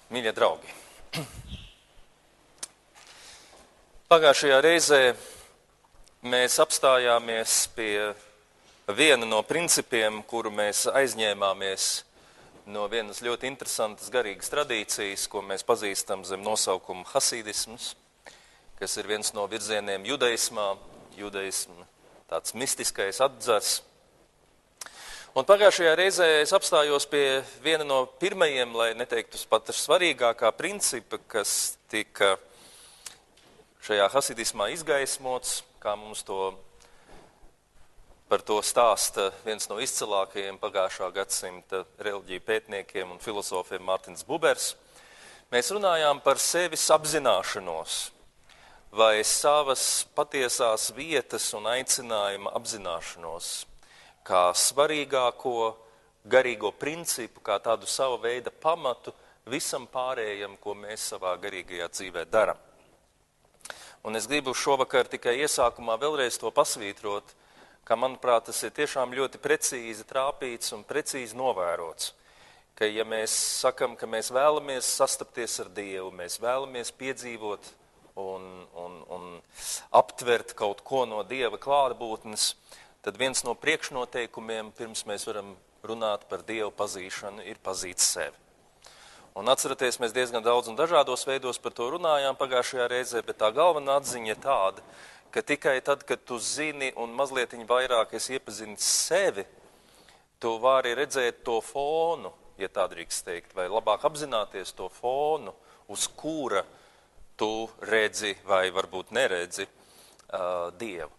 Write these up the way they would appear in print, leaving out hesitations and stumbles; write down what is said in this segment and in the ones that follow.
Mīļie draugi, pagājušajā reizē mēs apstājāmies pie viena no principiem, kuru mēs aizņēmāmies no vienas ļoti interesantas garīgas tradīcijas, ko mēs pazīstam zem nosaukuma hasīdisms, kas ir viens no virzieniem judaismā, judaisma tāds mistiskais atzars. Un pagājušajā reizē es apstājos pie viena no pirmajiem, lai neteiktu pat svarīgākā principa, kas tika šajā hasidismā izgaismots, kā mums par to stāsta viens no izcilākajiem pagājušā gadsimta reliģiju pētniekiem un filozofiem Mārtiņš Bubers. Mēs runājām par sevis apzināšanos vai savas patiesās vietas un aicinājuma apzināšanos kā svarīgāko garīgo principu, kā tādu sava veida pamatu visam pārējam, ko mēs savā garīgajā dzīvē daram. Un es gribu šovakar tikai iesākumā vēlreiz to pasvītrot, ka, manuprāt, tas ir tiešām ļoti precīzi trāpīts un precīzi novērots, ka ja mēs sakam, ka mēs vēlamies sastapties ar Dievu, mēs vēlamies piedzīvot un aptvert kaut ko no Dieva klātbūtnes, tad viens no priekšnoteikumiem, pirms mēs varam runāt par Dievu pazīšanu, ir pazīt sevi. Un atceraties, mēs diezgan daudz un dažādos veidos par to runājām pagājušajā reizē, bet tā galvenā atziņa ir tāda, ka tikai tad, kad tu zini un mazlietiņ vairāk esi iepazinis sevi, tu vari redzēt to fonu, ja tā drīkst teikt, vai labāk apzināties to fonu, uz kura tu redzi vai varbūt neredzi Dievu.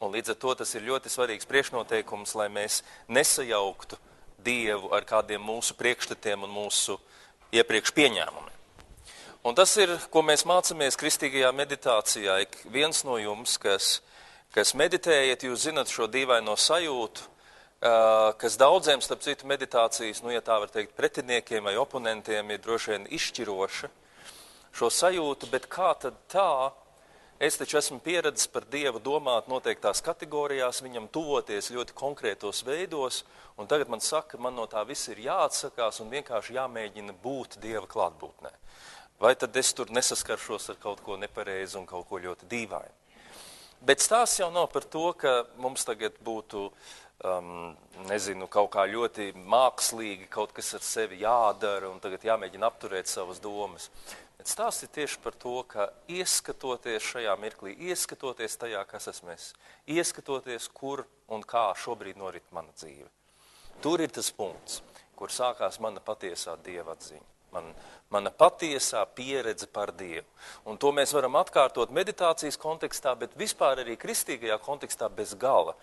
Un līdz ar to tas ir ļoti svarīgs priekšnoteikums, lai mēs nesajauktu Dievu ar kādiem mūsu priekšstatiem un mūsu iepriekš pieņēmumiem. Un tas ir, ko mēs mācāmies kristīgajā meditācijā. Ik viens no jums, kas meditējat, jūs zinat šo dīvaino sajūtu, kas daudziem, starp citu, meditācijas, ja tā var teikt, pretiniekiem vai oponentiem ir droši vien izšķiroša šo sajūtu, bet kā tad tā? Es taču esmu pieredzis par Dievu domāt noteiktās kategorijās, viņam tuvoties ļoti konkrētos veidos, un tagad man saka, man no tā viss ir jāatsakās un vienkārši jāmēģina būt Dieva klātbūtnē. Vai tad es tur nesaskaršos ar kaut ko nepareizu un kaut ko ļoti dīvainu? Bet stāsts jau nav par to, ka mums tagad būtu, kaut kā ļoti mākslīgi kaut kas ar sevi jādara un tagad jāmēģina apturēt savas domas. Bet stāsts ir tieši par to, ka ieskatoties šajā mirklī, ieskatoties tajā, kas esmu es, ieskatoties, kur un kā šobrīd norit mana dzīve. Tur ir tas punkts, kur sākās mana patiesā Dieva atziņa, mana patiesā pieredze par Dievu. Un to mēs varam atkārtot meditācijas kontekstā, bet vispār arī kristīgajā kontekstā bez gala.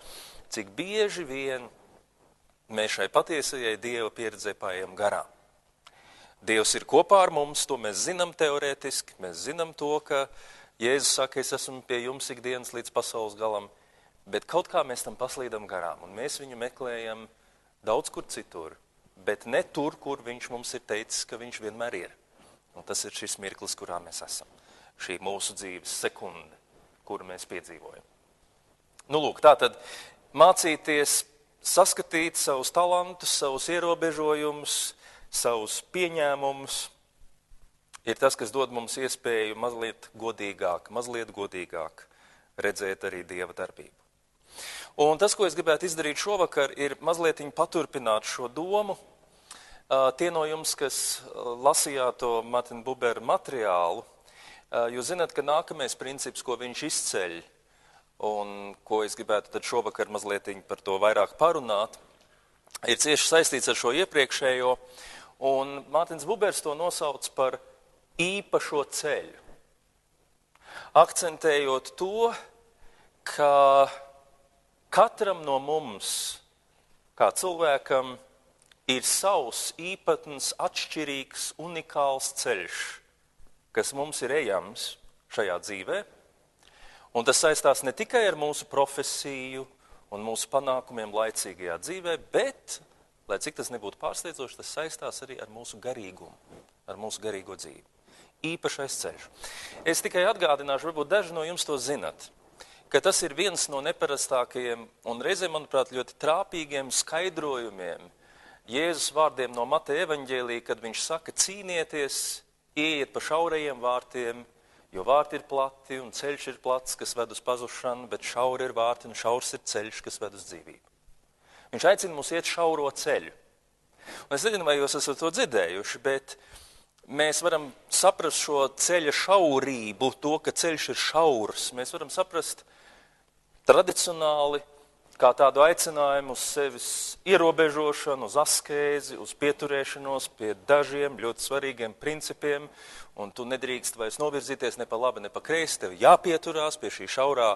Cik bieži vien mēs šai patiesajai Dieva pieredzē paejam garām. Dievs ir kopā ar mums, to mēs zinām teorētiski, mēs zinām to, ka Jēzus saka, es esmu pie jums ikdienas līdz pasaules galam, bet kaut kā mēs tam paslīdam garām, un mēs viņu meklējam daudz kur citur, bet ne tur, kur viņš mums ir teicis, ka viņš vienmēr ir. Un tas ir šis mirklis, kurā mēs esam, šī mūsu dzīves sekunde, kuru mēs piedzīvojam. Lūk, tātad mācīties saskatīt savus talantus, savus ierobežojumus, savus pieņēmumus, ir tas, kas dod mums iespēju mazliet godīgāk redzēt arī Dieva darbību. Un tas, ko es gribētu izdarīt šovakar, ir mazlietiņ paturpināt šo domu. Tie no jums, kas lasījāt to Mārtiņa Bubera materiālu, jūs zināt, ka nākamais princips, ko viņš izceļ, un ko es gribētu tad šovakar mazlietiņ par to vairāk parunāt, ir cieši saistīts ar šo iepriekšējo, un Mārtiņš Bubers to nosauc par īpašo ceļu. Akcentējot to, ka katram no mums, kā cilvēkam, ir savs īpatns, atšķirīgs, unikāls ceļš, kas mums ir ejams šajā dzīvē, un tas saistās ne tikai ar mūsu profesiju un mūsu panākumiem laicīgajā dzīvē, bet, lai cik tas nebūtu pārsteidzoši, tas saistās arī ar mūsu garīgumu, ar mūsu garīgo dzīvi. Īpašais ceļš. Es tikai atgādināšu, varbūt daži no jums to zinat, ka tas ir viens no neparastākajiem un reizēm, manuprāt, ļoti trāpīgiem skaidrojumiem Jēzus vārdiem no Mateja evaņģēlija, kad viņš saka, cīnieties, ieiet pa šaurajiem vārtiem, jo vārti ir plati un ceļš ir plats, kas ved uz pazušanu, bet šauri ir vārti un šaurs ir ceļš, kas ved uz dzīvību. Viņš aicina mūs iet šauro ceļu. Un es nezinu, vai jūs esat to dzirdējuši, bet mēs varam saprast šo ceļa šaurību, to, ka ceļš ir šaurs. Mēs varam saprast tradicionāli, kā tādu aicinājumu uz sevis ierobežošanu, uz askēzi, uz pieturēšanos pie dažiem ļoti svarīgiem principiem, un tu nedrīkst vairs novirzīties ne pa labi, ne pa kreisi, tev jāpieturās pie šī šaurā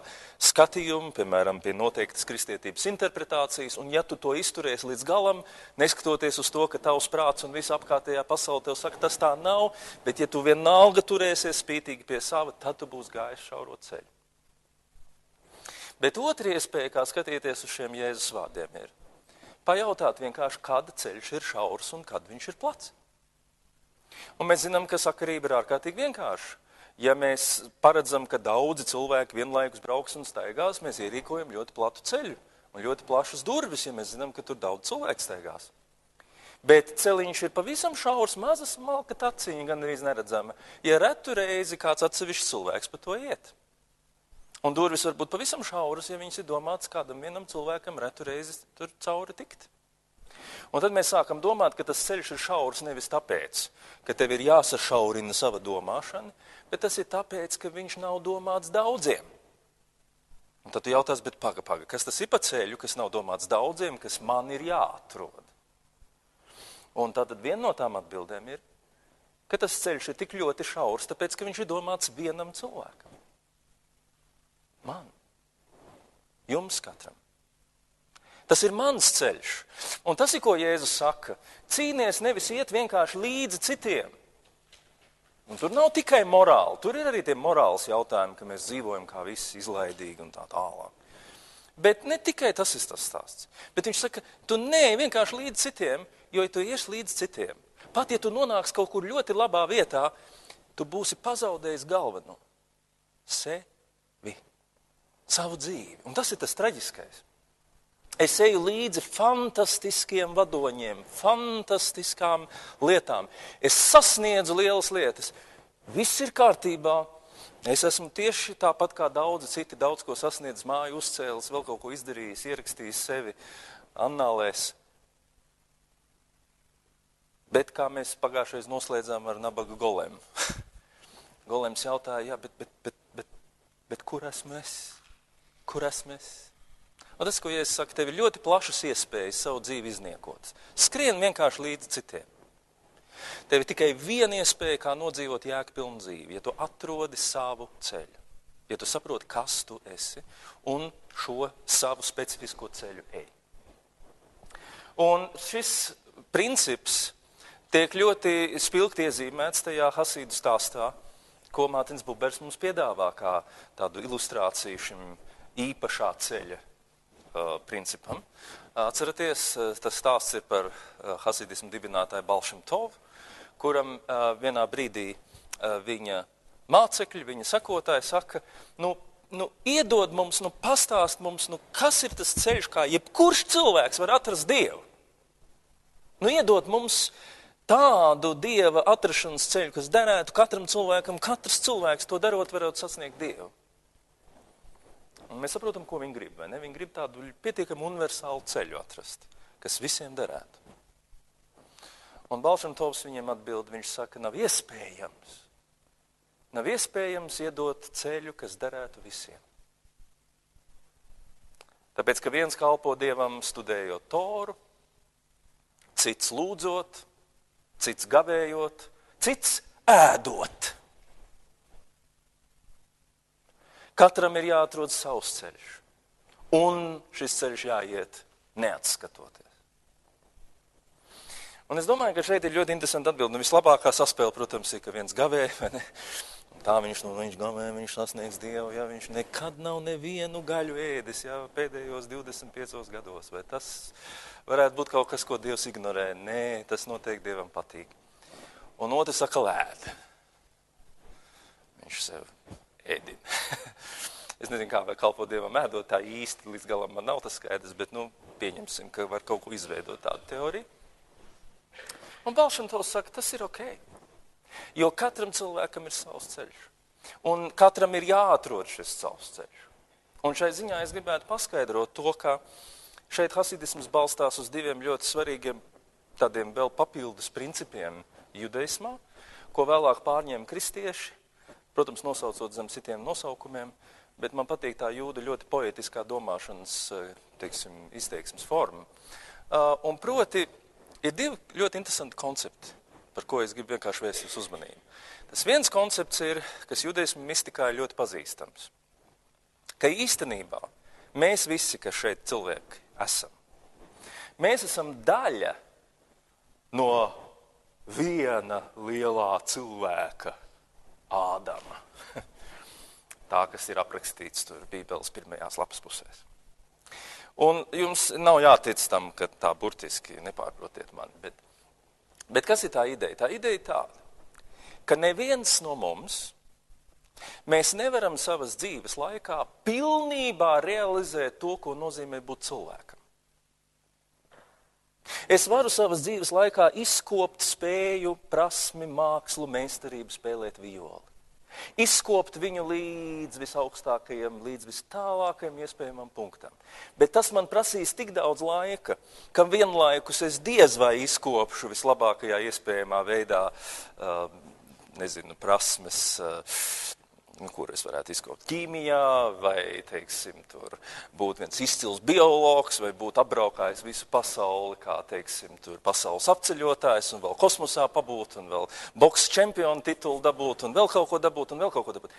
skatījuma, piemēram, pie noteiktas kristietības interpretācijas, un ja tu to izturies līdz galam, neskatoties uz to, ka tavs prāts un visa apkārtējā pasaule tev saka, tas tā nav, bet ja tu vienalga turēsies spītīgi pie sava, tad tu būs gājis šauro ceļu. Bet otra iespēja, kā skatīties uz šiem Jēzus vārdiem, ir pajautāt vienkārši, kad ceļš ir šaurs un kad viņš ir plats. Un mēs zinām, ka sakarība ir ārkārtīgi vienkārša. Ja mēs paredzam, ka daudzi cilvēki vienlaikus brauks un staigās, mēs ierīkojam ļoti platu ceļu un ļoti plašas durvis, ja mēs zinām, ka tur daudz cilvēku staigās. Bet celiņš ir pavisam šaurs, maza smalka taciņa, gan arī neredzama. Ja retu reizi kāds atsevišķs cilvēks pa to iet. Un durvis var būt pavisam šauras, ja viņas ir domāts kādam vienam cilvēkam retu reizi tur cauri tikt. Un tad mēs sākam domāt, ka tas ceļš ir šaurs nevis tāpēc, ka tev ir jāsašaurina sava domāšana, bet tas ir tāpēc, ka viņš nav domāts daudziem. Un tad tu jautās, bet paga, kas tas ir pa ceļu, kas nav domāts daudziem, kas man ir jāatrod? Un tad viena no tām atbildēm ir, ka tas ceļš ir tik ļoti šaurs, tāpēc, ka viņš ir domāts vienam cilvēkam. Man. Jums katram. Tas ir mans ceļš. Un tas ir, ko Jēzus saka. Cīnies nevis iet vienkārši līdzi citiem. Un tur nav tikai morāli. Tur ir arī tie morāls jautājumi, ka mēs dzīvojam kā visi izlaidīgi un tā tālāk. Bet ne tikai tas ir tas stāsts. Bet viņš saka, tu neej vienkārši līdzi citiem, jo ja tu ieš līdzi citiem, pat ja tu nonāks kaut kur ļoti labā vietā, tu būsi pazaudējis galveno. Savu dzīvi. Un tas ir tas traģiskais. Es eju līdzi fantastiskiem vadoņiem, fantastiskām lietām. Es sasniedzu lielas lietas. Viss ir kārtībā. Es esmu tieši tāpat kā daudzi citi, daudz ko sasniedz, māju uzcēlis, vēl kaut ko izdarījis, ierakstījis sevi annālēs. Bet kā mēs pagājušais noslēdzām ar nabaga Golemu. Golems jautāja, bet kur esmu es? Kur esmu es? Un tas, ko Jēzus saka, tev ir ļoti plašas iespējas savu dzīvi izniekot. Skrien vienkārši līdzi citiem. Tev ir tikai viena iespēja, kā nodzīvot jēgpilnu dzīvi, ja tu atrodi savu ceļu. Ja tu saproti, kas tu esi, un šo savu specifisko ceļu ej. Un šis princips tiek ļoti spilgti iezīmēts tajā hasīdu stāstā, ko Mārtiņš Bubers mums piedāvā kā tādu ilustrāciju šim īpašā ceļa principam. Atceraties, tas stāsts ir par hasidismu dibinātāju Baal Šem Tovu, kuram vienā brīdī viņa mācekļi, viņa sekotāji saka, iedod mums, pastāst mums, kas ir tas ceļš, kā jebkurš cilvēks var atrast Dievu. Iedod mums tādu Dieva atrašanas ceļu, kas derētu katram cilvēkam, katrs cilvēks to darot, varētu sasniegt Dievu. Un mēs saprotam, ko viņi grib, vai ne? Viņi grib tādu pietiekami universālu ceļu atrast, kas visiem derētu. Un Baal Šem Tovs viņiem atbild, viņš saka, nav iespējams. Nav iespējams iedot ceļu, kas derētu visiem. Tāpēc, ka viens kalpo Dievam studējot Toru, cits lūdzot, cits gavējot, cits ēdot. Katram ir jāatrod savs ceļš, un šis ceļš jāiet neatskatoties. Un es domāju, ka šeit ir ļoti interesanti atbildi. Vislabākā saspēle, protams, ir, ka viens gavē, vai ne? Tā viņš gavē, viņš sasniegs Dievu, ja viņš nekad nav nevienu gaļu ēdis, ja pēdējos 25 gados. Vai tas varētu būt kaut kas, ko Dievs ignorē? Nē, tas noteikti Dievam patīk. Un otrs saka lēd. Viņš sev ēdina. Es nezinu, kā vai kalpo Dievam ēdot, tā īsti līdz galam man nav tas skaidrs, bet pieņemsim, ka var kaut ko izveidot tādu teoriju. Un Balšantovs saka, tas ir ok. Jo katram cilvēkam ir savs ceļš. Un katram ir jāatrod šis savs ceļš. Un šai ziņā es gribētu paskaidrot to, ka šeit hasidisms balstās uz diviem ļoti svarīgiem tādiem vēl papildus principiem judaismā, ko vēlāk pārņēma kristieši, protams, nosaucot zem citiem nosaukumiem, bet man patīk tā jūda ļoti poetiskā domāšanas, izteiksmes forma. Un proti, ir divi ļoti interesanti koncepti, par ko es gribu vienkārši vērst jūs uzmanību. Tas viens koncepts ir, kas judaismu mistikā ir ļoti pazīstams, ka īstenībā mēs visi, kas šeit cilvēki esam, mēs esam daļa no viena lielā cilvēka, Ādama. Tā, kas ir aprakstīts tur Bībeles pirmajās lapas pusēs. Un jums nav jātic tam, ka tā burtiski nepārprotiet mani, bet kas ir tā ideja? Tā ideja ir tāda, ka neviens no mums, mēs nevaram savas dzīves laikā pilnībā realizēt to, ko nozīmē būt cilvēkam. Es varu savas dzīves laikā izkopt spēju, prasmi, mākslu, meistarību spēlēt violi. Izkopt viņu līdz visaugstākajam, līdz vistālākajam iespējamam punktam. Bet tas man prasīs tik daudz laika, ka vienlaikus es diez vai izkopšu vislabākajā iespējamā veidā, prasmes, kur es varētu izkopt ķīmijā, vai, tur būt viens izcils biologs, vai būt apbraukājis visu pasauli, kā, tur pasaules apceļotājs, un vēl kosmosā pabūt, un vēl boks čempionu titulu dabūt, un vēl kaut ko dabūt, un vēl kaut ko dabūt.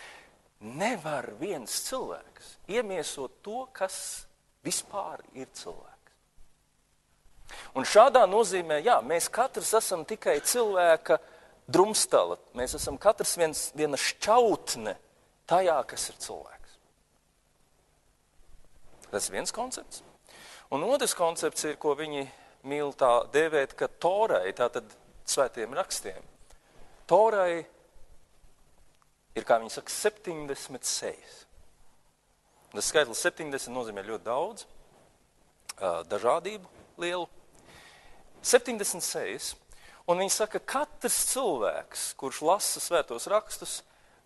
Nevar viens cilvēks iemiesot to, kas vispār ir cilvēks. Un šādā nozīmē, jā, mēs katrs esam tikai cilvēka drumstala. Mēs esam katrs viena šķautne tajā, kas ir cilvēks. Tas ir viens koncepts. Un otrs koncepts ir, ko viņi mīl tā dēvēt, ka Torai, tātad svētiem rakstiem, Torai ir, kā viņi saka, 70 sejas. Tas skaitlis 70 nozīmē ļoti daudz, dažādību lielu. 70 sejas. Un viņi saka, ka katrs cilvēks, kurš lasa svētos rakstus,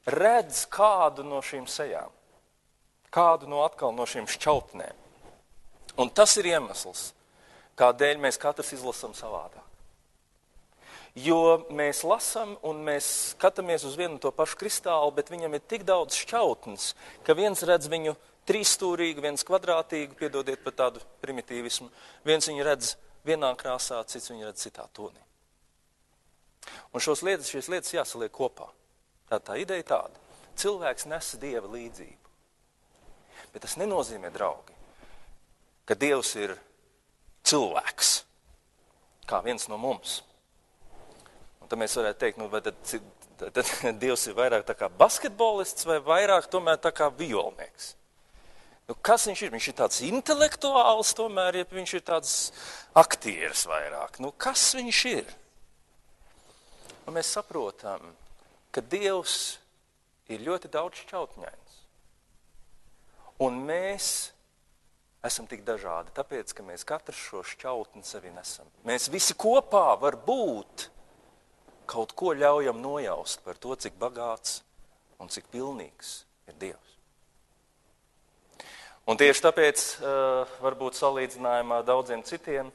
redz kādu no šīm sejām, kādu no šīm šķautnēm. Un tas ir iemesls, kādēļ mēs katrs izlasam savādāk. Jo mēs lasam un mēs skatāmies uz vienu to pašu kristālu, bet viņam ir tik daudz šķautnes, ka viens redz viņu trīsstūrīgu, viens kvadrātīgu, piedodiet par tādu primitīvismu, viens viņu redz vienā krāsā, cits viņu redz citā tonī. Un šīs lietas jāsaliek kopā. Tā ideja tāda. Cilvēks nes Dieva līdzību. Bet tas nenozīmē, draugi, ka Dievs ir cilvēks, kā viens no mums. Un tad mēs varētu teikt, vai tad Dievs ir vairāk tā kā basketbolists vai vairāk tomēr tā kā violnieks. Kas viņš ir? Viņš ir tāds intelektuāls tomēr, ja viņš ir tāds aktieris vairāk. Kas viņš ir? Un mēs saprotam, ka Dievs ir ļoti daudz šķautņains. Un mēs esam tik dažādi, tāpēc, ka mēs katrs šo šķautni sevi nesam. Mēs visi kopā varbūt kaut ko ļaujam nojaust par to, cik bagāts un cik pilnīgs ir Dievs. Un tieši tāpēc, varbūt salīdzinājumā daudziem citiem,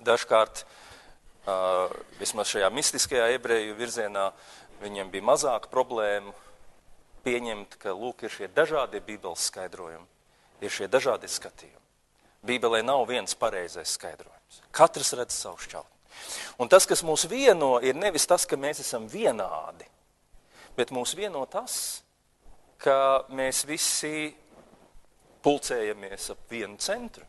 dažkārt, vismaz šajā mistiskajā ebreju virzienā, viņiem bija mazāk problēmu pieņemt, ka, lūk, ir šie dažādie Bībeles skaidrojumi, ir šie dažādi skatījumi. Bībelē nav viens pareizais skaidrojums. Katrs redz savu šķautni. Un tas, kas mūs vieno, ir nevis tas, ka mēs esam vienādi, bet mūs vieno tas, ka mēs visi pulcējamies ap vienu centru.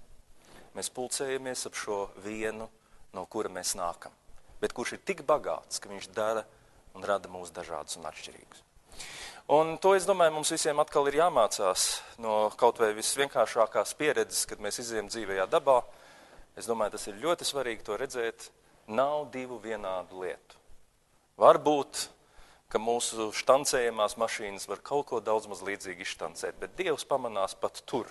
Mēs pulcējamies ap šo vienu, no kura mēs nākam. Bet kurš ir tik bagāts, ka viņš dara un rada mūs dažādus un atšķirīgus. Un to, es domāju, mums visiem atkal ir jāmācās no kaut vai visvienkāršākās pieredzes, kad mēs izejam dzīvajā dabā. Es domāju, tas ir ļoti svarīgi to redzēt. Nav divu vienādu lietu. Varbūt, ka mūsu štancējamās mašīnas var kaut ko daudz maz līdzīgi izštancēt, bet Dievs pamanās pat tur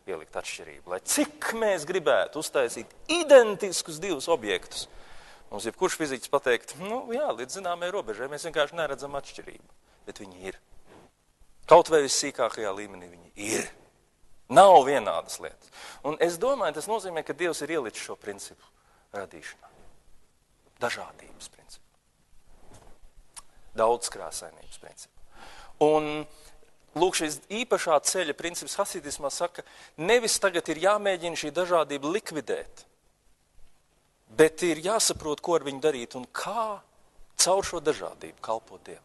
ielikt atšķirību. Lai cik mēs gribētu uztaisīt identiskus divus objektus, Mums jebkurš fiziķis pateikt, jā, līdz zināmai robežai mēs vienkārši neredzam atšķirību, bet viņi ir. Kaut vai vissīkākajā līmenī viņi ir. Nav vienādas lietas. Un es domāju, tas nozīmē, ka Dievs ir ielicis šo principu radīšanā. Dažādības principu. Daudzkrāsainības principu. Un lūk, šis īpašā ceļa princips hasidismā saka, nevis tagad ir jāmēģina šī dažādība likvidēt, bet ir jāsaprot, ko ar viņu darīt un kā caur šo dažādību kalpot Dievam.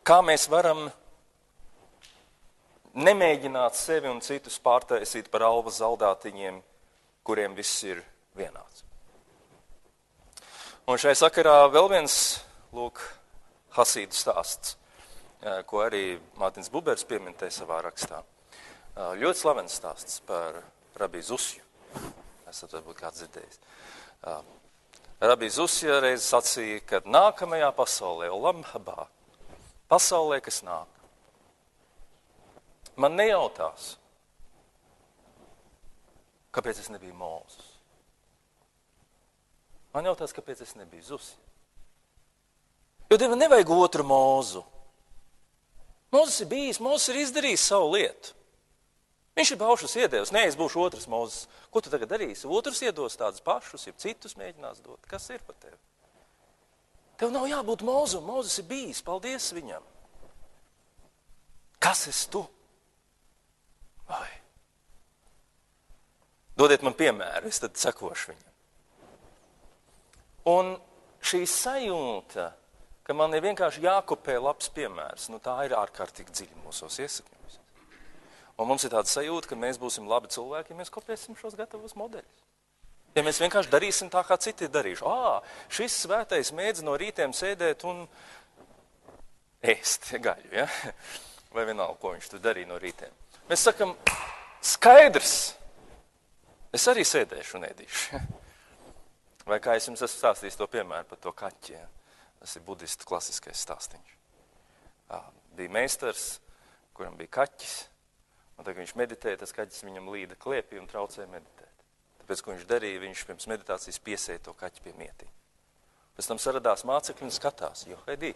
Kā mēs varam nemēģināt sevi un citus pārtaisīt par alvas zaldātiņiem, kuriem viss ir vienāds. Un šai sakarā vēl viens, lūk, hasīdu stāsts, ko arī Mārtiņš Bubers pieminēja savā rakstā. Ļoti slavens stāsts par Rabbi Zusju. Esat varbūt kāds dzirdējis. Rabbi Zusja reiz sacīja, ka nākamajā pasaulē, Olam Habā, pasaulē, kas nāk, man nejautās, kāpēc es nebiju Mūzes. Man jautās, kāpēc es nebiju Zusja. Jo Dievam nevajag otru Mūzu. Mūzes ir bijis, Mūzes ir izdarījis savu lietu. Viņš ir baušus iedevis, nē, es būšu otrs Mūzes. Ko tu tagad darīsi? Otrs iedos tādus pašus, ja citus mēģinās dot. Kas ir par tevi? Tev nav jābūt Mūzum, Mūzes ir bijis, paldies viņam. Kas esi tu? Vai? Dodiet man piemēru, es tad sekošu viņam. Un šī sajūta, ka man ir vienkārši jākopē labs piemērs, tā ir ārkārtīgi dziļi mūsos iesakņojusies. Un mums ir tāda sajūta, ka mēs būsim labi cilvēki, ja mēs kopēsim šos gatavos modeļus. Ja mēs vienkārši darīsim tā, kā citi ir darījuši. Šis svētais mēdz no rītiem sēdēt un ēst gaļu, ja? Vai vienalga, ko viņš tur darīja no rītiem. Mēs sakam, skaidrs, es arī sēdēšu un ēdīšu. Vai kā es jums esmu stāstījis to piemēru par to kaķi, ja? Tas ir budistu klasiskais stāstiņš. Bija meistars, kuram bija kaķis, un tad, kad viņš meditēja, tas kaķis viņam līda kliepī un traucēja meditēt. Tāpēc, ko viņš darīja, viņš pirms meditācijas piesēja to kaķi pie mietiņa. Pēc tam saradās mācekļi un skatās, jo, Haidī,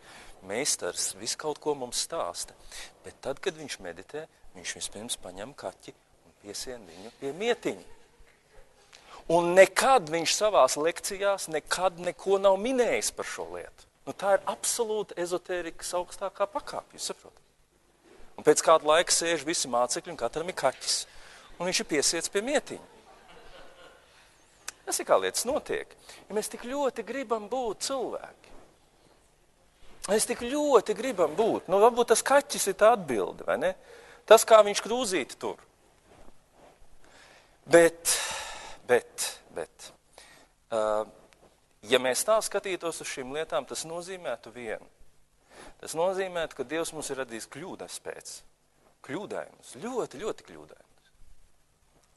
meistars visu kaut ko mums stāsta, bet tad, kad viņš meditē, viņš vispirms paņem kaķi un piesien viņu pie mietiņa. Un nekad viņš savās lekcijās nekad neko nav minējis par šo lietu. Tā ir absolūta ezotērikas augstākā pakāpe, jūs saprotat? Un pēc kāda laika sēž visi mācekļi un katram ir kaķis. Un viņš ir piesiets pie mietiņa. Tas ir kā lietas notiek. Ja mēs tik ļoti gribam būt cilvēki. Mēs tik ļoti gribam būt. Varbūt tas kaķis ir tā atbilde, vai ne? Tas, kā viņš krūzīti tur. Bet, ja mēs tā skatītos uz šīm lietām, tas nozīmētu vienu. Tas nozīmē, ka Dievs mums ir radījis kļūdas pēc. Kļūdainus, ļoti, ļoti kļūdainus.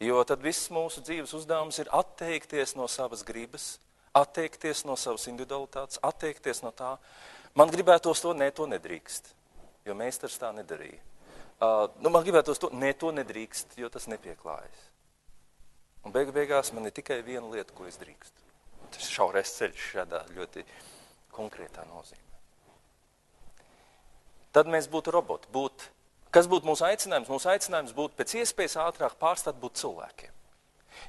Jo tad viss mūsu dzīves uzdevums ir atteikties no savas gribas, atteikties no savas individualitātes, atteikties no tā. Man gribētos to, nē, to nedrīkst, jo meistars tā nedarīja. Man gribētos to, nē, to nedrīkst, jo tas nepieklājas. Un beigās man ir tikai viena lieta, ko es drīkstu. Tas ir šaurais ceļš šādā ļoti konkrētā nozīmē. Tad mēs būtu roboti. Kas būtu mūsu aicinājums? Mūsu aicinājums būtu pēc iespējas ātrāk pārstāt būt cilvēkiem.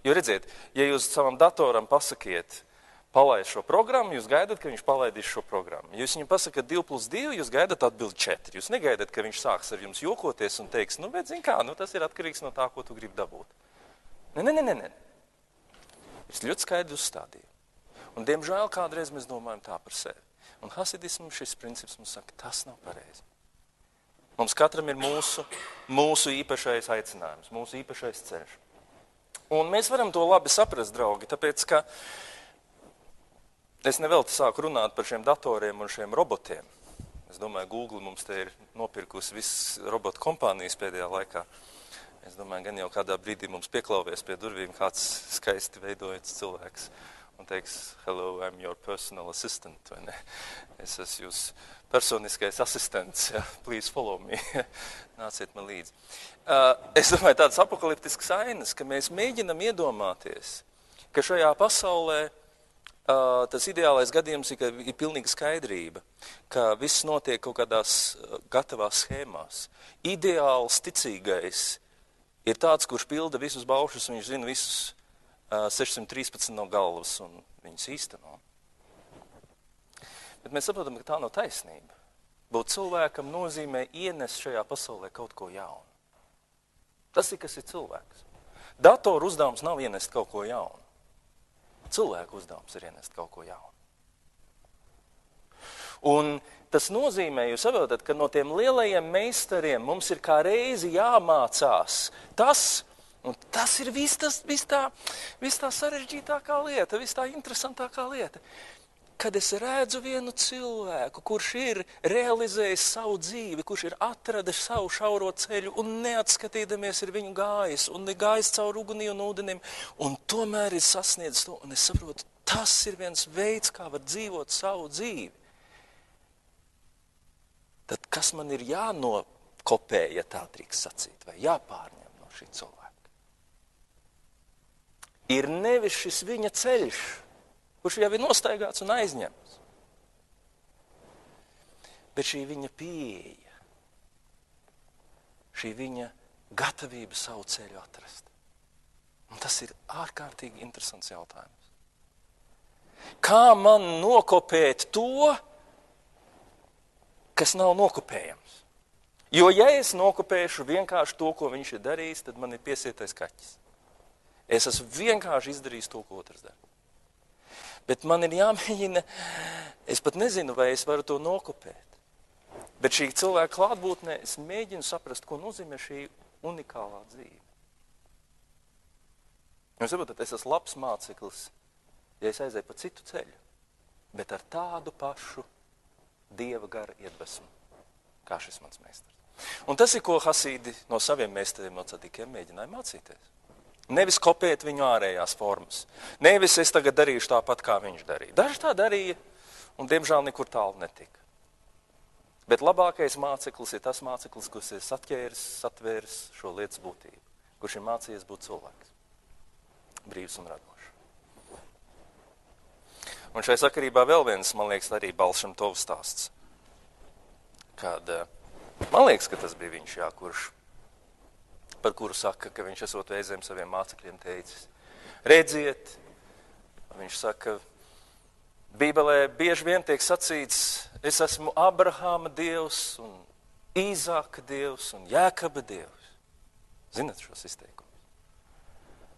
Jo redziet, ja jūs savam datoram pasakiet, palaid šo programmu, jūs gaidat, ka viņš palaidīs šo programmu. Ja jūs viņam pasakat 2+2, jūs gaidat atbildi 4. Jūs negaidat, ka viņš sāks ar jums jokoties un teiks, bet zin kā, tas ir atkarīgs no tā, ko tu gribi dabūt. Nē. Es ļoti skaidri uzstādīju. Un diemžēl kādreiz mēs domājam tā par sevi. Un hasidismu šis princips mums saka, tas nav pareizi. Mums katram ir mūsu īpašais aicinājums, mūsu īpašais ceļš. Un mēs varam to labi saprast, draugi, tāpēc, ka es nevelti sāku runāt par šiem datoriem un šiem robotiem. Es domāju, Google mums te ir nopirkusi visas robotu kompānijas pēdējā laikā. Es domāju, gan jau kādā brīdī mums pieklauvies pie durvīm kāds skaisti veidojots cilvēks un teiks, hello, I'm your personal assistant, vai ne? Es esmu jūs personiskais asistents, ja? Please follow me, nāciet man līdzi. Es domāju, tādas apokaliptiskas ainas, ka mēs mēģinam iedomāties, ka šajā pasaulē tas ideālais gadījums ir, ka ir pilnīga skaidrība, ka viss notiek kaut kādās gatavās schēmās. Ideāls ticīgais ir tāds, kurš pilda visus baušus, viņš zina visus 613 no galvas un viņus īsteno. Bet mēs saprotam, ka tā nav taisnība. Būt cilvēkam nozīmē ienest šajā pasaulē kaut ko jaunu. Tas ir, kas ir cilvēks. Datoru uzdevums nav ienest kaut ko jaunu. Cilvēku uzdevums ir ienest kaut ko jaunu. Un tas nozīmē, jūs saprotat, ka no tiem lielajiem meistariem mums ir kā reizi jāmācās tas, un tas ir viss tā sarežģītākā lieta, viss tā interesantākā lieta. Kad es redzu vienu cilvēku, kurš ir realizējis savu dzīvi, kurš ir atradis savu šauro ceļu un neatskatīdamies ir viņu gājis un ir gājis caur uguni un ūdenim un tomēr ir sasniedzis to. Un es saprotu, tas ir viens veids, kā var dzīvot savu dzīvi. Tad kas man ir jānokopē, ja tā drīkst sacīt, vai jāpārņem no šī cilvēka? Ir nevis šis viņa ceļš, kurš jau ir nostaigāts un aizņemts. Bet šī viņa pieeja, šī viņa gatavība savu ceļu atrast. Un tas ir ārkārtīgi interesants jautājums. Kā man nokopēt to, kas nav nokopējams? Jo ja es nokopēšu vienkārši to, ko viņš ir darījis, tad man ir piesietais kaķis. Es esmu vienkārši izdarījis to, ko otrs dara. Bet man ir jāmēģina, es pat nezinu, vai es varu to nokopēt. Bet šī cilvēka klātbūtnē es mēģinu saprast, ko nozīmē šī unikālā dzīve. Jūs saprotat, es esmu labs māceklis, ja es aizēju pa citu ceļu, bet ar tādu pašu Dieva gara iedvesmu, kā šis mans meistars. Un tas ir, ko hasīdi no saviem meistariem, no cadikiem mēģināja mācīties. Nevis kopēt viņu ārējās formas. Nevis es tagad darīšu tāpat, kā viņš darīja. Daži tā darīja, un diemžēl nekur tālu netika. Bet labākais māceklis ir tas māceklis, kurš ir satvēris šo lietas būtību, kurš ir mācījies būt cilvēks. Brīvs un radošs. Un šai sakarībā vēl viens, man liekas, arī Balšam Tovs stāsts. Kad, man liekas, ka tas bija viņš, jā, par kuru saka, ka viņš esot reizēm saviem mācekļiem teicis. Redziet, viņš saka, Bībelē bieži vien tiek sacīts, es esmu Abrahama Dievs un Īzaka Dievs un Jēkaba Dievs. Zinat šos izteikumus?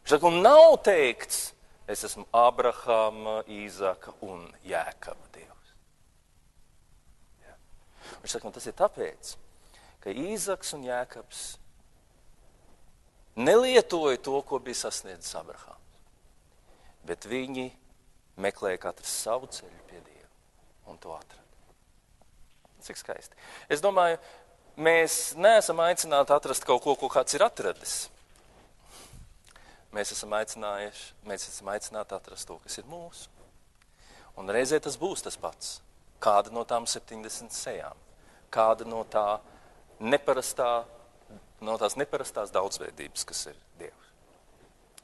Viņš saka, un nav teikts, es esmu Abrahama, Īzaka un Jēkaba Dievs. Ja. Viņš saka, un tas ir tāpēc, ka Īzaks un Jēkabs nelietoja to, ko bija sasniedzis Abrahāms, bet viņi meklēja katrs savu ceļu pie Dieva un to atrada. Cik skaisti. Es domāju, mēs neesam aicināti atrast kaut ko, ko kāds ir atradis. Mēs esam aicināti atrast to, kas ir mūsu. Un reizē tas būs tas pats. Kāda no tām 70 sejām, kāda no tās neparastās daudzveidības, kas ir Dievs.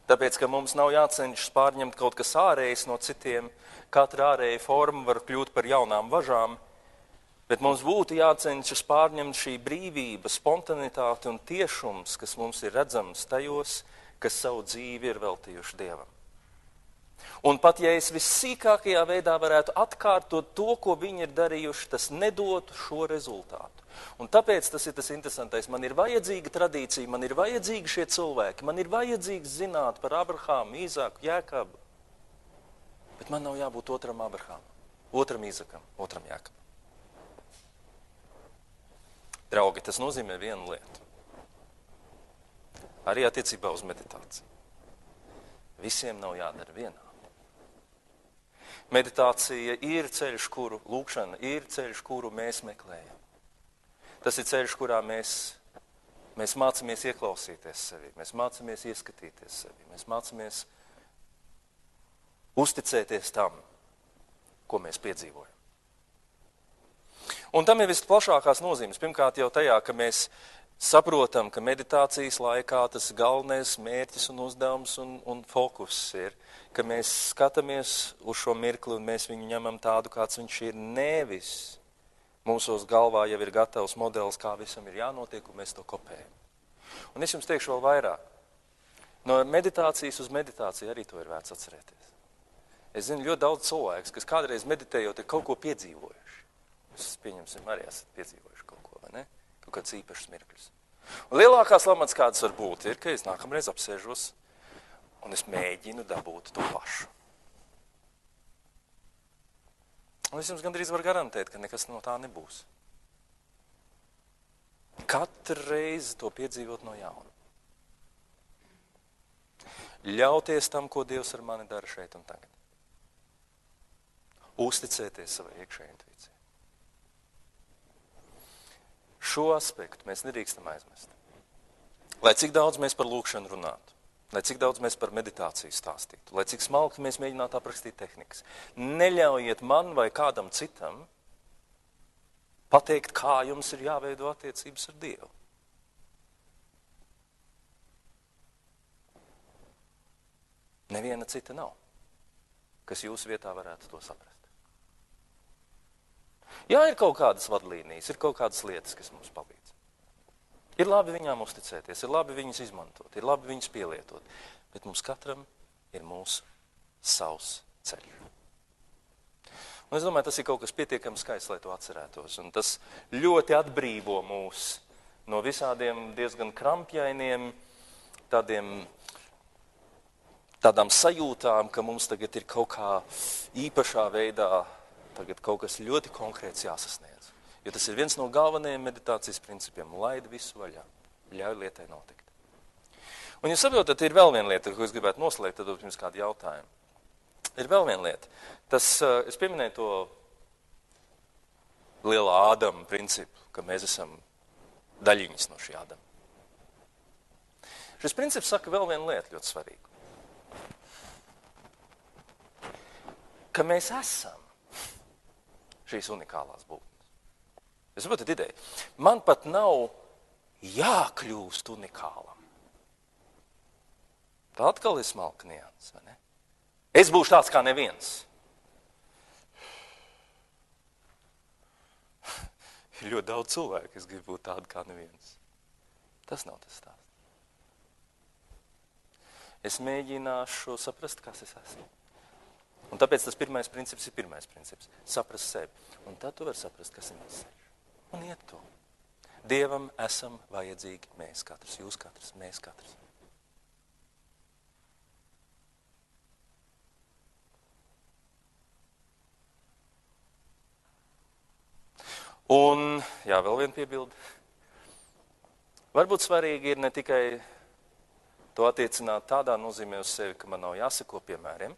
Tāpēc, ka mums nav jācenšas pārņemt kaut kas ārējs no citiem, katra ārēja forma var kļūt par jaunām važām, bet mums būtu jācenšas pārņemt šī brīvība, spontanitāte un tiešums, kas mums ir redzams tajos, kas savu dzīvi ir veltījuši Dievam. Un pat ja es vissīkākajā veidā varētu atkārtot to, ko viņi ir darījuši, tas nedotu šo rezultātu. Un tāpēc tas ir tas interesantais. Man ir vajadzīga tradīcija, man ir vajadzīgi šie cilvēki, man ir vajadzīgs zināt par Abrahāmu, Īzaku, Jēkabu. Bet man nav jābūt otram Abrahāmam, otram Īzakam, otram Jēkabam. Draugi, tas nozīmē vienu lietu. Arī attiecībā uz meditāciju. Visiem nav jādara vienā. Meditācija ir ceļš, lūkšana ir ceļš, kuru mēs meklējam. Tas ir ceļš, kurā mēs mācāmies ieklausīties sevi, mēs mācāmies ieskatīties sevi, mēs mācāmies uzticēties tam, ko mēs piedzīvojam. Un tam ir visplašākās nozīmes. Pirmkārt jau tajā, ka mēs saprotam, ka meditācijas laikā tas galvenais mērķis un uzdevums un fokus ir, ka mēs skatāmies uz šo mirkli un mēs viņu ņemam tādu, kāds viņš ir, nevis mūsos galvā jau ir gatavs modelis, kā visam ir jānotiek, un mēs to kopējam. Un es jums teikšu vēl vairāk. No meditācijas uz meditāciju arī to ir vērts atcerēties. Es zinu ļoti daudz cilvēkus, kas kādreiz meditējot ir kaut ko piedzīvojuši. Jūs, pieņemsim, arī esat piedzīvojuši kaut ko, vai ne? Kaut kāds īpašs mirklis. Un lielākās lamats, kādas var būt, ir, ka es nākamreiz apsēžos un es mēģinu dabūt to pašu. Un es jums gandrīz varu garantēt, ka nekas no tā nebūs. Katru reizi to piedzīvot no jauna. Ļauties tam, ko Dievs ar mani dara šeit un tagad. Uzticēties savai iekšējai intuīcijai. Šo aspektu mēs nedrīkstam aizmest. Lai cik daudz mēs par lūkšanu runātu, lai cik daudz mēs par meditāciju stāstītu, lai cik smalki mēs mēģinātu aprakstīt tehnikas, neļaujiet man vai kādam citam pateikt, kā jums ir jāveido attiecības ar Dievu. Neviena cita nav, kas jūsu vietā varētu to saprast. Jā, ir kaut kādas vadlīnijas, ir kaut kādas lietas, kas mums palīdz. Ir labi viņām uzticēties, ir labi viņas izmantot, ir labi viņas pielietot, bet mums katram ir mūsu savs ceļš. Un es domāju, tas ir kaut kas pietiekami skaists, lai to atcerētos, un tas ļoti atbrīvo mūs no visādiem diezgan krampjainiem tādām sajūtām, ka mums tagad ir kaut kā īpašā veidā tagad kaut kas ļoti konkrēts jāsasniedz. Jo tas ir viens no galvenajiem meditācijas principiem. Laid visu vaļā. Ļauj lietai notikt. Un jūs saprotat, ir vēl viena lieta, ko es gribētu noslēgt, tad jums kādu jautājumu. Ir vēl viena lieta. Tas, es pieminēju to lielā Ādama principu, ka mēs esam daļiņas no šī Ādama. Šis princips saka vēl vienu lietu ļoti svarīgu. Ka mēs esam šīs unikālās būtnes. Jūs saprotat ideju? Man pat nav jākļūst unikālam. Tā atkal ir smalka nianses, vai ne? Es būšu tāds kā neviens. Ir ļoti daudz cilvēku, kas grib būt tādi kā neviens. Tas nav tas stāsts. Es mēģināšu saprast, kas es esmu. Un tāpēc tas pirmais princips ir pirmais princips. Saprast sevi. Un tad tu vari saprast, kas ir mans ceļš. Un iet to. Dievam esam vajadzīgi mēs katrs, jūs katrs, mēs katrs. Un, jā, vēl viena piebilde. Varbūt svarīgi ir ne tikai to attiecināt tādā nozīmē uz sevi, ka man nav jāsako piemēriem.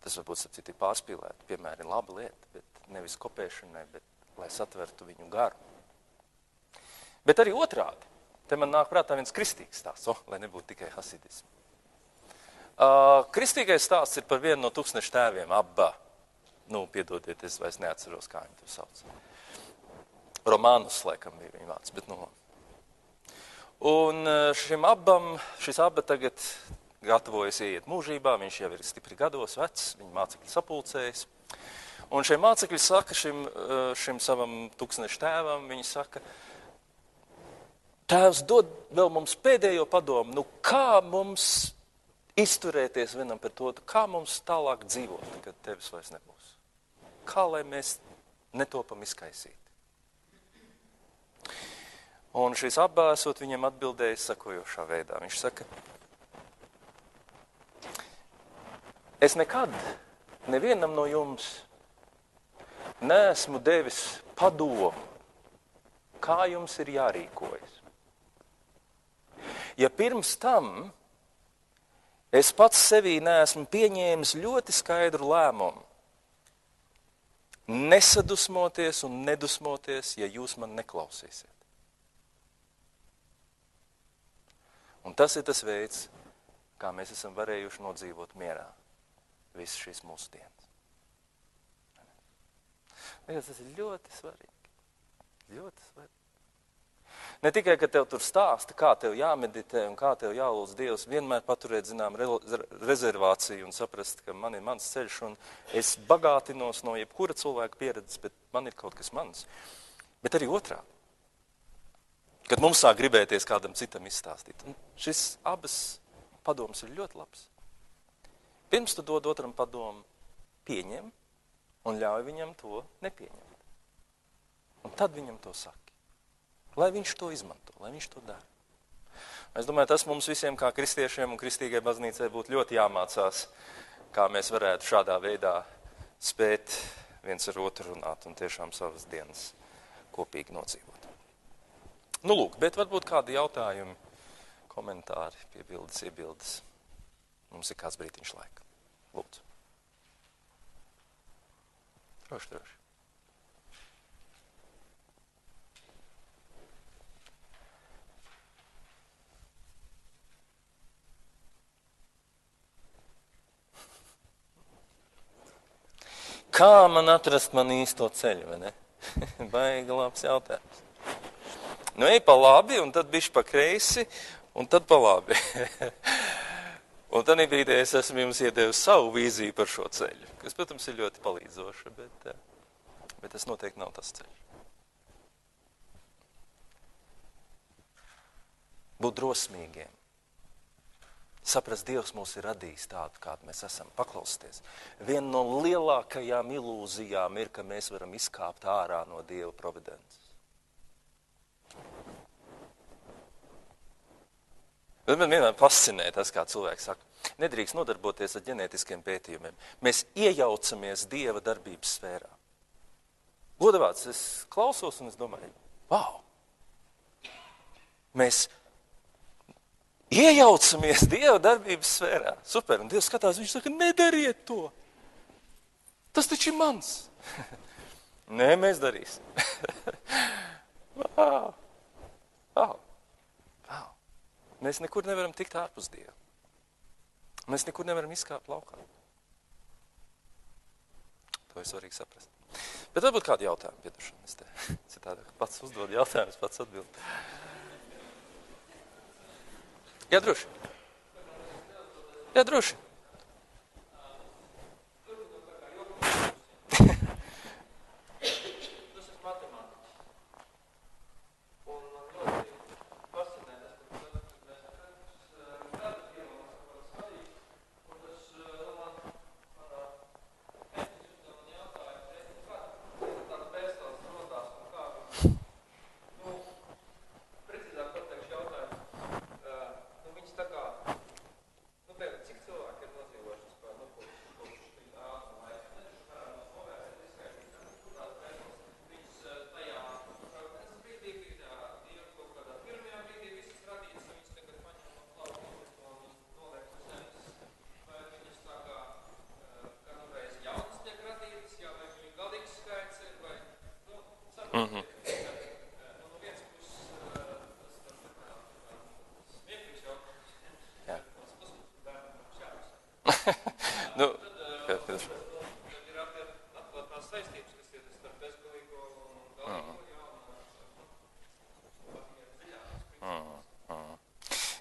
Tas varbūt sapcīt ir pārspīlēt. Piemēram, ir laba lieta, bet nevis kopēšanai, bet lai satvertu viņu garu. Bet arī otrādi. Te man nāk prātā viens kristīgs stāsts, lai nebūtu tikai hasidismu. Kristīgais stāsts ir par vienu no 1000 tēviem, Abba. Piedodiet, es vairs neatceros, kā viņi to sauc. Romānus, laikam, bija viņa vārds, bet Un šis Abba tagad gatavojas ieiet mūžībā, viņš jau ir stipri gados vecs, viņa mācekļi sapulcējas. Un šie mācekļi saka šim savam 1000 tēvam, viņi saka, tēvs dod vēl mums pēdējo padomu, kā mums izturēties vienam par to, kā mums tālāk dzīvot, kad tevis vairs nebūs. Kā lai mēs netopam izkaisīti. Un šis Abba esot viņam atbildējis sakojošā veidā. Viņš saka, es nekad nevienam no jums neesmu devis padomu, kā jums ir jārīkojas. Ja pirms tam es pats sevī neesmu pieņēmis ļoti skaidru lēmumu, nesadusmoties un nedusmoties, ja jūs man neklausīsiet. Un tas ir tas veids, kā mēs esam varējuši nodzīvot mierā visas šīs mūsu dienas. Tas ir ļoti svarīgi. Ļoti svarīgi. Ne tikai, ka tev tur stāsta, kā tev jāmeditē un kā tev jālūdz Dievs, vienmēr paturēt, zinām, rezervāciju un saprast, ka man ir mans ceļš un es bagātinos no jebkura cilvēka pieredzes, bet man ir kaut kas mans. Bet arī otrā. Kad mums sāk gribēties kādam citam izstāstīt. Un šis abas padoms ir ļoti labs. Pirms tu dod otram padomu, pieņem un ļauj viņam to nepieņemt. Un tad viņam to saki. Lai viņš to izmanto, lai viņš to dara. Es domāju, tas mums visiem kā kristiešiem un kristīgai baznīcai būtu ļoti jāmācās, kā mēs varētu šādā veidā spēt viens ar otru runāt un tiešām savas dienas kopīgi nodzīvot. Nu lūk, bet varbūt kādi jautājumi, komentāri, piebildes, iebildes. Mums ir kāds brītiņš laika. Lūdzu. Droši. Kā man atrast man īsto ceļu, vai ne? Baigi labs jautājums. Nu, ej pa labi, un tad bišķi pa kreisi, un tad pa labi. Un tad brīdī es esmu jums iedevis savu vīziju par šo ceļu, kas, protams, ir ļoti palīdzoša, bet tas noteikti nav tas ceļš. Būt drosmīgiem. Saprast, Dievs mūs ir radījis tādu, kādu mēs esam, paklausties. Viena no lielākajām ilūzijām ir, ka mēs varam izkāpt ārā no Dieva providences. Bet man vienmēr fascinē tas, kā cilvēks saka, nedrīkst nodarboties ar ģenētiskiem pētījumiem. Mēs iejaucamies Dieva darbības sfērā. Godavāts, es klausos un es domāju, wow! Mēs iejaucamies Dieva darbības sfērā. Super, un Dievs skatās, viņš saka, nedariet to. Tas taču ir mans. Nē, mēs darīsim. Wow. Mēs nekur nevaram tikt ārpus Dieva. Mēs nekur nevaram izkāpt laukā. To ir svarīgi saprast. Bet varbūt kādi jautājumi, piedošana. Es te citādi pats uzdod jautājumus, pats atbild. Jā, droši. Jā, droši.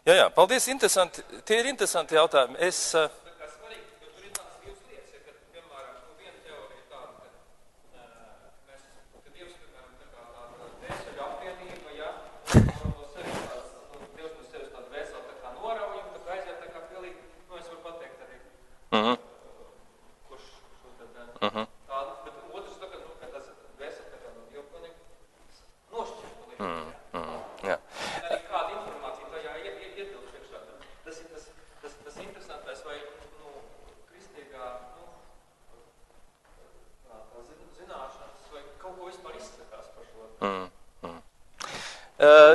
Jā, paldies, interesanti. Tie ir interesanti jautājumi.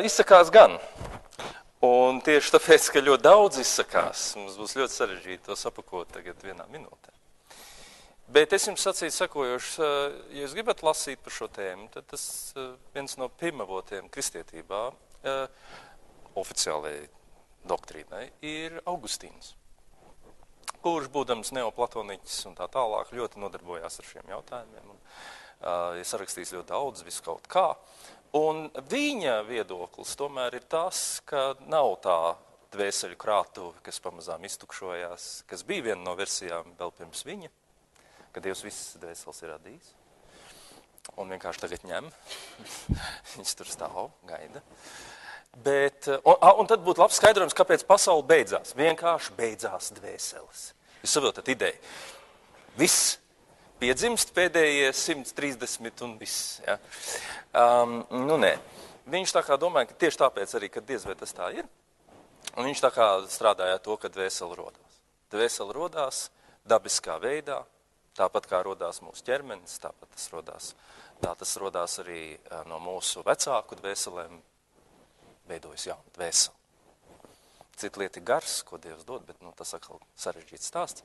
Izsakās gan. Un tieši tāpēc, ka ļoti daudz izsakās, mums būs ļoti sarežģīti to sapakot tagad vienā minūtē. Bet es jums sacīju sekojoši, ja jūs gribat lasīt par šo tēmu, tad tas viens no pirmavotiem kristietībā, oficiālajai doktrīnai, ir Augustīns, kurš būdams neoplatoniķis un tā tālāk ļoti nodarbojās ar šiem jautājumiem. Un ir sarakstījis ļoti daudz, visu kaut kā. Un viņa viedoklis tomēr ir tas, ka nav tā dvēseļu krātuve, kas pamazām iztukšojās, kas bija viena no versijām vēl pirms viņa, ka Dievs visas dvēseles ir radījis. Un vienkārši tagad ņem. Viņš tur stāv, gaida. Bet, un tad būtu labs skaidrojums, kāpēc pasaule beidzās. Vienkārši beidzās dvēseles. Jūs saprotat ideju? Viss piedzimst pēdējie 130 un viss. Ja? Nu nē. Viņš tā kā domāja, ka tieši tāpēc arī, kad diez vai tas tā ir. Un viņš tā kā strādāja to, ka dvēsele rodās. Dvēsele rodās dabiskā veidā, tāpat kā rodās mūsu ķermenis, tāpat tas rodās arī no mūsu vecāku dvēselēm, veidojas jauna dvēsele. Cita lieta ir gars, ko Dievs dod, bet tas atkal sarežģīts stāsts.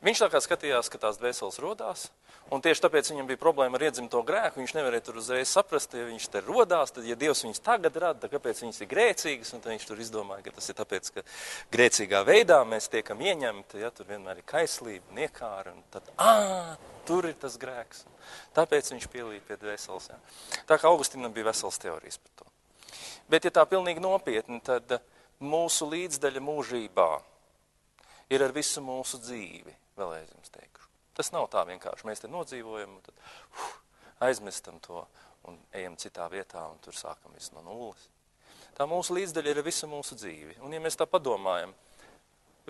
Viņš tā kā skatījās, ka tās dvēseles rodās, un tieši tāpēc viņam bija problēma ar iedzimto grēku. Viņš nevarēja tur uzreiz saprast, ja viņš te rodās, tad ja Dievs viņus tagad rada, tad kāpēc viņas ir grēcīgas, un tad viņš tur izdomāja, ka tas ir tāpēc, ka grēcīgā veidā mēs tiekam ieņemti, ja tur vienmēr ir kaislība, niekāra, un tad, tur ir tas grēks. Tāpēc viņš pielīd pie dvēseles. Ja. Tā kā Augustinam bija vesels teorijas par to. Bet, ja tā pilnīgi nopietni, tad mūsu līdzdaļa mūžībā ir ar visu mūsu dzīvi, vēlreiz jums teikšu. Tas nav tā vienkārši. Mēs te nodzīvojam, un tad aizmirstam to un ejam citā vietā, un tur sākam visu no nulles. Tā mūsu līdzdaļa ir ar visu mūsu dzīvi. Un ja mēs tā padomājam,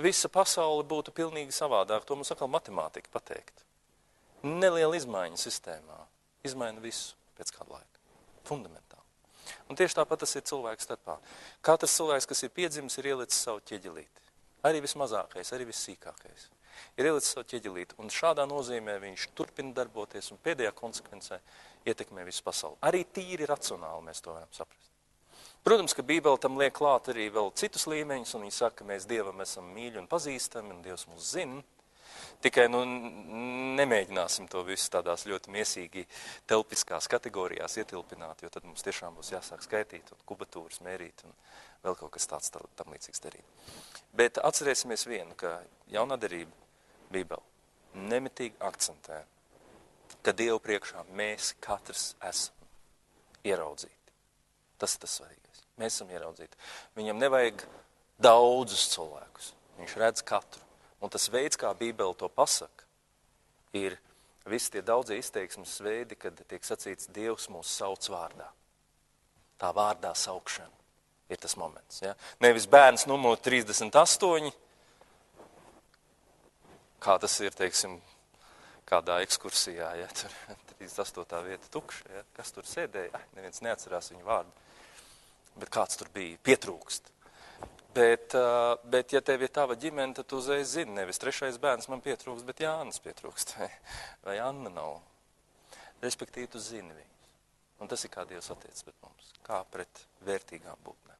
visa pasaule būtu pilnīgi savādāk, to mums atkal matemātika pateikt. Neliela izmaiņa sistēmā izmaina visu pēc kāda laika. Fundamentāli. Un tieši tāpat tas ir cilvēku starpā. Katrs cilvēks, kas ir piedzimis, ir ielicis savu ķieģelīti. Arī vismazākais, arī vissīkākais. Ir ielicis savu ķieģelīti. Un šādā nozīmē viņš turpina darboties un pēdējā konsekvencē ietekmē visu pasauli. Arī tīri racionāli mēs to varam saprast. Protams, ka Bībele tam liek klāt arī vēl citus līmeņus, un viņi saka, ka mēs Dievam esam mīļi un pazīstami, un Dievs mūs zina. Tikai nemēģināsim to visu tādās ļoti miesīgi telpiskās kategorijās ietilpināt, jo tad mums tiešām būs jāsāk skaitīt un kubatūras mērīt un vēl kaut kas tāds tam līdzīgs darīt. Bet atcerēsimies vienu, ka jaunā derība Bībele nemitīgi akcentē, ka Dievu priekšā mēs katrs esam ieraudzīti. Tas ir tas svarīgais. Mēs esam ieraudzīti. Viņam nevajag daudzus cilvēkus. Viņš redz katru. Un tas veids, kā Bībele to pasaka, ir visi tie daudzie izteiksmes veidi, kad tiek sacīts, Dievs mūs sauc vārdā. Tā vārdā saukšana ir tas moments. Ja? Nevis bērns numur 38, kā tas ir, teiksim, kādā ekskursijā, ja? Tur 38. vieta tukša, ja? Kas tur sēdēja, neviens neatcerās viņu vārdu, bet kāds tur bija, pietrūkst. Bet ja tev ir tava ģimene, tad tu uzreiz zini, nevis trešais bērns man pietrūkst, bet Jānis pietrūkst, vai Anna nav. Respektīvi, tu zini viņus. Un tas ir kā Dievs attiec pret mums, kā pret vērtīgām būtnēm.